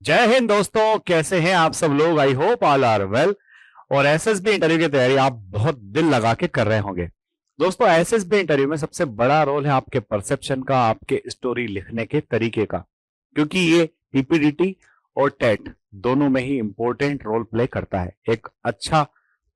जय हिंद दोस्तों, कैसे हैं आप सब लोग। I hope all are well. और एसएसबी इंटरव्यू की तैयारी आप बहुत दिल लगा के कर रहे होंगे। दोस्तों, एसएसबी इंटरव्यू में सबसे बड़ा रोल है आपके परसेप्शन का, आपके स्टोरी लिखने के तरीके का, क्योंकि ये पीपीडीटी और टेट दोनों में ही इंपॉर्टेंट रोल प्ले करता है। एक अच्छा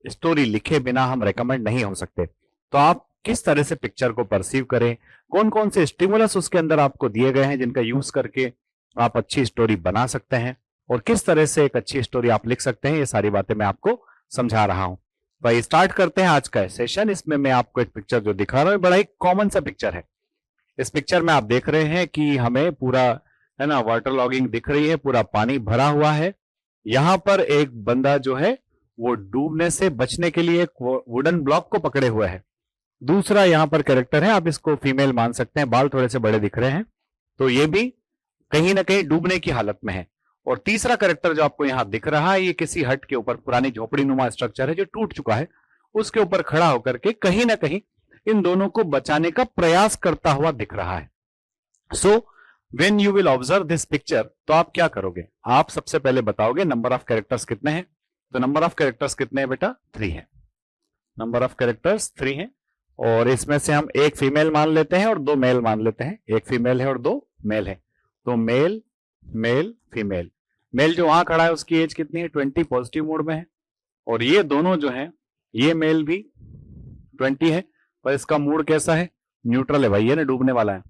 स्टोरी लिखे बिना हम रेकमेंड नहीं हो सकते। तो आप किस तरह से पिक्चर को परसीव करें, कौन कौन से स्टिमुलस उसके अंदर आपको दिए गए हैं जिनका यूज करके आप अच्छी स्टोरी बना सकते हैं, और किस तरह से एक अच्छी स्टोरी आप लिख सकते हैं, ये सारी बातें मैं आपको समझा रहा हूं। भाई स्टार्ट करते हैं आज का सेशन। इसमें मैं आपको एक पिक्चर जो दिखा रहा हूं, बड़ा ही कॉमन सा पिक्चर है। इस पिक्चर में आप देख रहे हैं कि हमें पूरा है ना वाटर लॉगिंग दिख रही है, पूरा पानी भरा हुआ है। यहां पर एक बंदा जो है वो डूबने से बचने के लिए एक वुडन ब्लॉक को पकड़े हुए है। दूसरा यहाँ पर कैरेक्टर है, आप इसको फीमेल मान सकते हैं, बाल थोड़े से बड़े दिख रहे हैं, तो ये भी कहीं ना कहीं डूबने की हालत में है। और तीसरा कैरेक्टर जो आपको यहां दिख रहा है, ये किसी हट के ऊपर, पुरानी झोपड़ी नुमा स्ट्रक्चर है जो टूट चुका है, उसके ऊपर खड़ा होकर के कहीं ना कहीं इन दोनों को बचाने का प्रयास करता हुआ दिख रहा है। So when you will observe this picture, तो आप क्या करोगे, आप सबसे पहले बताओगे नंबर ऑफ कैरेक्टर्स कितने हैं। तो नंबर ऑफ कैरेक्टर्स कितने हैं बेटा? 3 है। नंबर ऑफ कैरेक्टर्स 3 है, और इसमें से हम एक फीमेल मान लेते हैं और 2 मेल मान लेते हैं। एक फीमेल है और 2 मेल है, तो मेल मेल फीमेल। मेल जो वहां खड़ा है उसकी एज कितनी है? 20, पॉजिटिव मोड में है। और ये दोनों जो है, ये मेल भी 20 है, पर इसका मूड कैसा है? न्यूट्रल है भाई, ये ना डूबने वाला है।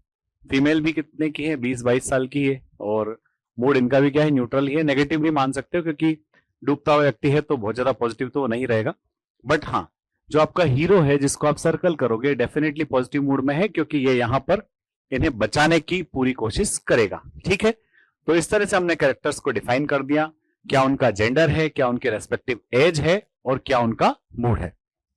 फीमेल भी कितने की है? 20-22 साल की है, और मूड इनका भी क्या है? न्यूट्रल ही है। नेगेटिव भी मान सकते हो, क्योंकि डूबता हुआ व्यक्ति है तो बहुत ज्यादा पॉजिटिव तो वो नहीं रहेगा। बट हाँ, जो आपका हीरो है जिसको आप सर्कल करोगे, डेफिनेटली पॉजिटिव मूड में है, क्योंकि ये यहां पर इन्हें बचाने की पूरी कोशिश करेगा। ठीक है, तो इस तरह से हमने कैरेक्टर्स को डिफाइन कर दिया, क्या उनका जेंडर है, क्या उनके रेस्पेक्टिव एज है, और क्या उनका मूड है।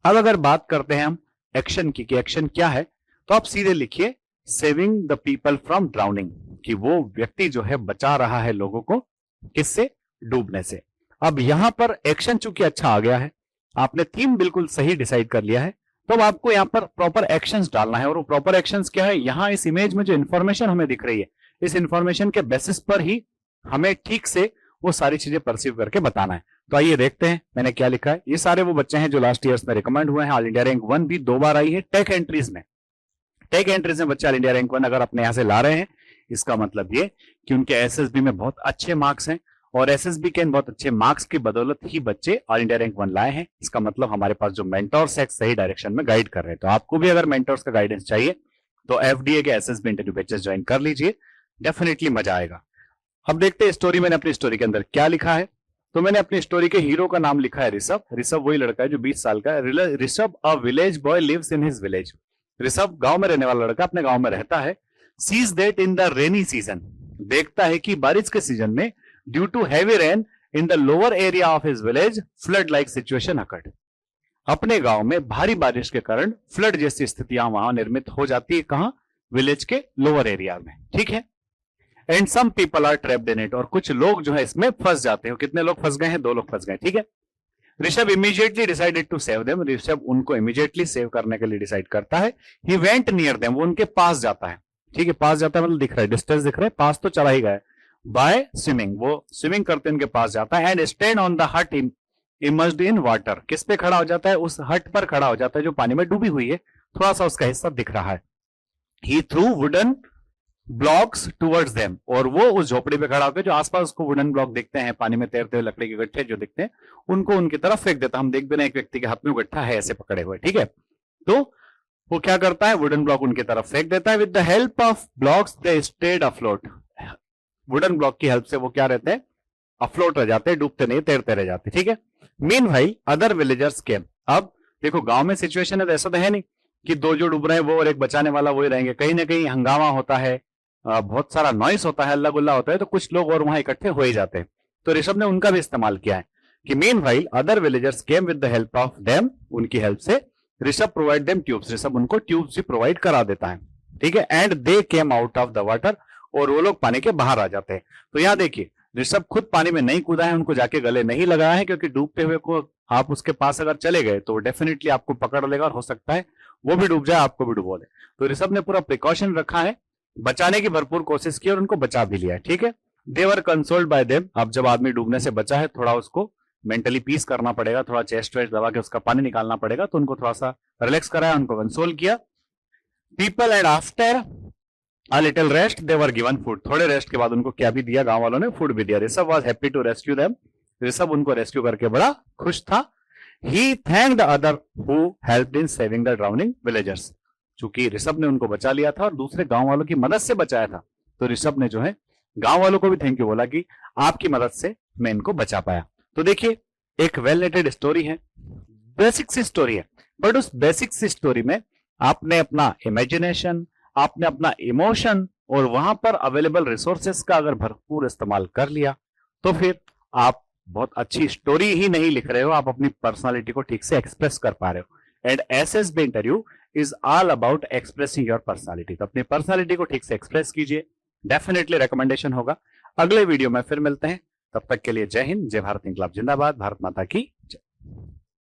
अब अगर बात करते हैं हम एक्शन की, कि एक्शन क्या है, तो आप सीधे लिखिए saving the people from drowning, कि वो व्यक्ति जो है बचा रहा है लोगों को, किससे? डूबने से। अब यहां पर एक्शन चूंकि अच्छा आ गया है, आपने थीम बिल्कुल सही डिसाइड कर लिया है, तो अब आपको यहां पर प्रॉपर एक्शंस डालना है। और वो प्रॉपर एक्शंस क्या है? यहां इस इमेज में जो इंफॉर्मेशन हमें दिख रही है, इस इंफॉर्मेशन के बेसिस पर ही हमें ठीक से वो सारी चीजें परसीव करके बताना है। तो आइए देखते हैं मैंने क्या लिखा है। ये सारे वो बच्चे हैं जो लास्ट ईयर्स में रिकमेंड हुए हैं। ऑल इंडिया रैंक 1 भी 2 बार आई है टेक एंट्रीज में। टेक एंट्रीज में बच्चे ऑल इंडिया रैंक 1 अगर अपने यहां से ला रहे हैं, इसका मतलब ये कि उनके एसएसबी में बहुत अच्छे मार्क्स हैं, और एसएसबी के इन बहुत अच्छे मार्क्स की बदौलत ही बच्चे ऑल इंडिया रैंक 1 लाए हैं। इसका मतलब हमारे पास जो मेंटर्स है सही डायरेक्शन में गाइड कर रहे हैं। तो आपको भी अगर मेंटर्स का गाइडेंस चाहिए तो एफडीए के एसएसबी इंटरव्यू बैचेस ज्वाइन कर लीजिए, डेफिनेटली मजा आएगा। अब देखते हैं स्टोरी, मैंने अपनी स्टोरी के अंदर क्या लिखा है। तो मैंने अपनी स्टोरी के हीरो का नाम लिखा है ऋषभ। ऋषभ वही लड़का है जो 20 साल का है। Rishabh a village boy lives in his village. Rishabh गांव में रहने वाला लड़का अपने गांव में रहता है। Sees that in the rainy season, देखता है कि बारिश के सीजन में due to heavy rain in the lower area of his village flood like situation occurred. अपने गांव में भारी बारिश के कारण फ्लड जैसी स्थितियां वहां निर्मित हो जाती है। कहां? विलेज के लोअर एरिया में। ठीक है, and some people are trapped in it, और कुछ लोग जो है इसमें फंस जाते हैं। कितने लोग फंस गए हैं? 2 लोग फंस गए। ठीक है, Rishabh immediately decided to save them. Rishabh उनको इमीडिएटली सेव करने के लिए डिसाइड करता है। ही वेंट नियर देम, वो उनके पास जाता है। ठीक है, पास जाता है मतलब दिख रहा है, डिस्टेंस दिख रहा है, पास तो चला ही गया। बाय स्विमिंग, वो स्विमिंग करते उनके पास जाता है। एंड स्टैंड ऑन द हट इमर्स्ड इन वाटर, किस पे खड़ा हो जाता है? उस हट पर खड़ा हो जाता है जो पानी में डूबी हुई है, थोड़ा सा उसका हिस्सा दिख रहा है। He through wooden blocks towards them, और वो उस झोपड़ी पे खड़ा होकर जो आसपास उसको वुडन ब्लॉक दिखते हैं, पानी में तैरते हुए लकड़ी के गट्ठे जो दिखते हैं, उनको उनकी तरफ फेंक देता। हम देख भी रहे हैं एक व्यक्ति के हाथ में गट्ठा है ऐसे पकड़े हुए। ठीक है, तो वो क्या करता है? वुडन ब्लॉक उनकी तरफ फेंक देता है। With the help of blocks they stayed afloat, wooden block की हेल्प से वो क्या रहते हैं? अफ्लोट रह जाते हैं, डूबते नहीं, तैरते रह जाते। ठीक है, मीनवाइल अदर विलेजर्स केम। अब देखो गांव में सिचुएशन है तो ऐसा तो है नहीं कि 2 जो डूब रहे हैं वो और एक बचाने वाला वही रहेंगे। कहीं ना कहीं हंगामा होता है, बहुत सारा नॉइस होता है, अल्लाह गुल्ला होता है, तो कुछ लोग और वहां इकट्ठे हो ही जाते हैं। तो ऋषभ ने उनका भी इस्तेमाल किया है कि meanwhile other villagers came with the help of them, उनकी हेल्प से Rishabh provide them tubes, Rishabh उनको ट्यूब्स भी प्रोवाइड करा देता है। ठीक है, and they came out of the water, और वो लोग पानी के बाहर आ जाते हैं। तो यहां देखिए, ऋषभ खुद पानी में नहीं कूदा है, उनको जाके गले नहीं लगाया है, क्योंकि डूबते हुए को आप उसके पास अगर चले गए तो डेफिनेटली आपको पकड़ लेगा, और हो सकता है वो भी डूब जाए, आपको भी डुबो दे। तो ऋषभ ने पूरा प्रिकॉशन रखा है, बचाने की भरपूर कोशिश की और उनको बचा भी लिया है। ठीक है, दे वर कंसोल्ड बाय देम। अब जब आदमी डूबने से बचा है, थोड़ा उसको मेंटली पीस करना पड़ेगा, थोड़ा चेस्ट वेस्ट दबा के उसका पानी निकालना पड़ेगा, तो उनको थोड़ा सा रिलैक्स कराया, उनको कंसोल किया। People and after a little rest they were given food. थोड़े रेस्ट के बाद उनको क्या भी दिया, गांव वालों ने फूड भी दिया। Rishabh was happy to rescue them. Rishabh उनको रेस्क्यू करके बड़ा खुश था। He thanked other who helped in saving the drowning villagers. चूंकि ऋषभ ने उनको बचा लिया था और दूसरे गांव वालों की मदद से बचाया था, तो ऋषभ ने जो है गांव वालों को भी थैंक यू बोला कि आपकी मदद से मैं इनको बचा पाया। तो देखिए, एक वेल नेटेड स्टोरी है, बेसिक सी स्टोरी है, बट उस बेसिक सी स्टोरी में आपने अपना इमेजिनेशन, आपने अपना इमोशन और वहां पर अवेलेबल रिसोर्सेस का अगर भरपूर इस्तेमाल कर लिया, तो फिर आप बहुत अच्छी स्टोरी ही नहीं लिख रहे हो, आप अपनी पर्सनालिटी को ठीक से एक्सप्रेस कर पा रहे हो। And SSB interview is all about expressing your personality. तो अपनी पर्सनालिटी को ठीक से एक्सप्रेस कीजिए, डेफिनेटली रिकमेंडेशन होगा। अगले वीडियो में फिर मिलते हैं, तब तक के लिए जय हिंद, जय भारत, इंकलाब जिंदाबाद, भारत माता की